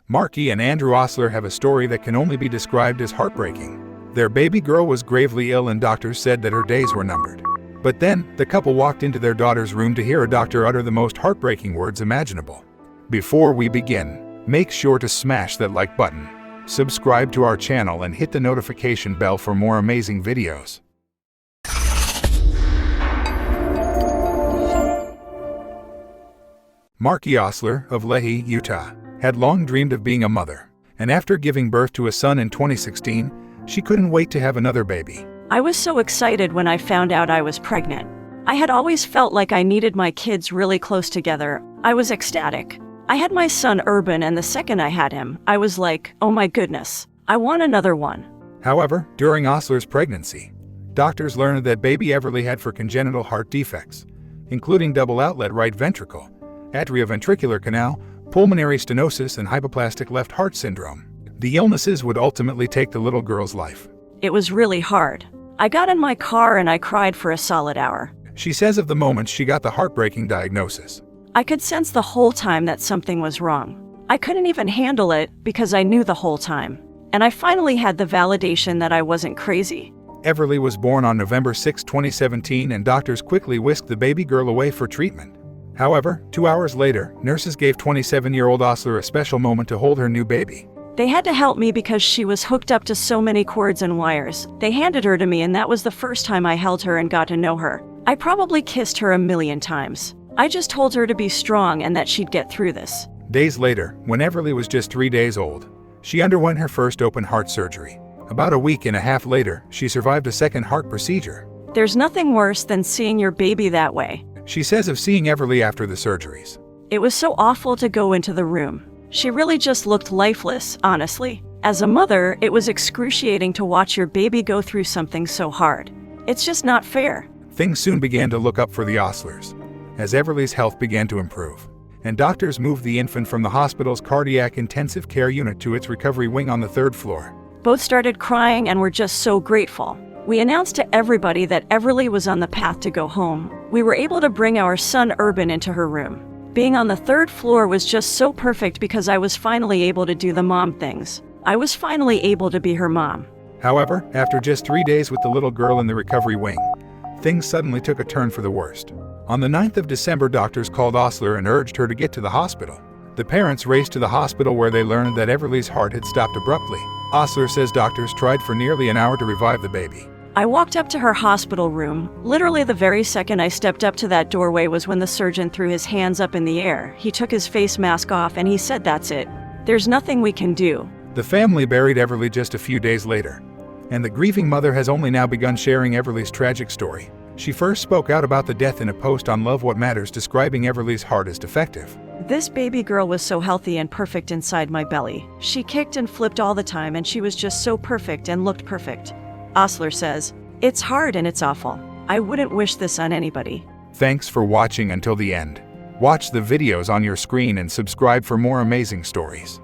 Markie and Andrew Ostler have a story that can only be described as heartbreaking. Their baby girl was gravely ill and doctors said that her days were numbered. But then, the couple walked into their daughter's room to hear a doctor utter the most heartbreaking words imaginable. Before we begin, make sure to smash that like button, subscribe to our channel and hit the notification bell for more amazing videos. Markie Ostler of Lehi, Utah, had long dreamed of being a mother, and after giving birth to a son in 2016, she couldn't wait to have another baby. I was so excited when I found out I was pregnant. I had always felt like I needed my kids really close together. I was ecstatic. I had my son Urban, and the second I had him, I was like, oh my goodness, I want another one. However, during Ostler's pregnancy, doctors learned that baby Everly had four congenital heart defects, including double outlet right ventricle, atrioventricular canal, pulmonary stenosis, and hypoplastic left heart syndrome. The illnesses would ultimately take the little girl's life. It was really hard. I got in my car and I cried for a solid hour. She says of the moment she got the heartbreaking diagnosis. I could sense the whole time that something was wrong. I couldn't even handle it because I knew the whole time. And I finally had the validation that I wasn't crazy. Everly was born on November 6, 2017, and doctors quickly whisked the baby girl away for treatment. However, 2 hours later, nurses gave 27-year-old Ostler a special moment to hold her new baby. They had to help me because she was hooked up to so many cords and wires. They handed her to me, and that was the first time I held her and got to know her. I probably kissed her a million times. I just told her to be strong and that she'd get through this. Days later, when Everly was just 3 days old, she underwent her first open heart surgery. About a week and a half later, she survived a second heart procedure. There's nothing worse than seeing your baby that way. She says of seeing Everly after the surgeries. It was so awful to go into the room. She really just looked lifeless, honestly. As a mother, it was excruciating to watch your baby go through something so hard. It's just not fair. Things soon began to look up for the Ostlers, as Everly's health began to improve, and doctors moved the infant from the hospital's cardiac intensive care unit to its recovery wing on the 3rd floor. Both started crying and were just so grateful. We announced to everybody that Everly was on the path to go home. We were able to bring our son Urban into her room. Being on the 3rd floor was just so perfect because I was finally able to do the mom things. I was finally able to be her mom. However, after just 3 days with the little girl in the recovery wing, things suddenly took a turn for the worst. On the 9th of December, doctors called Ostler and urged her to get to the hospital. The parents raced to the hospital where they learned that Everly's heart had stopped abruptly. Ostler says doctors tried for nearly an hour to revive the baby. I walked up to her hospital room. Literally the very second I stepped up to that doorway was when the surgeon threw his hands up in the air. He took his face mask off and he said, "That's it. There's nothing we can do." The family buried Everly just a few days later, and the grieving mother has only now begun sharing Everly's tragic story. She first spoke out about the death in a post on Love What Matters, describing Everly's heart as defective. This baby girl was so healthy and perfect inside my belly. She kicked and flipped all the time and she was just so perfect and looked perfect. Ostler says, "It's hard and it's awful. I wouldn't wish this on anybody." Thanks for watching until the end. Watch the videos on your screen and subscribe for more amazing stories.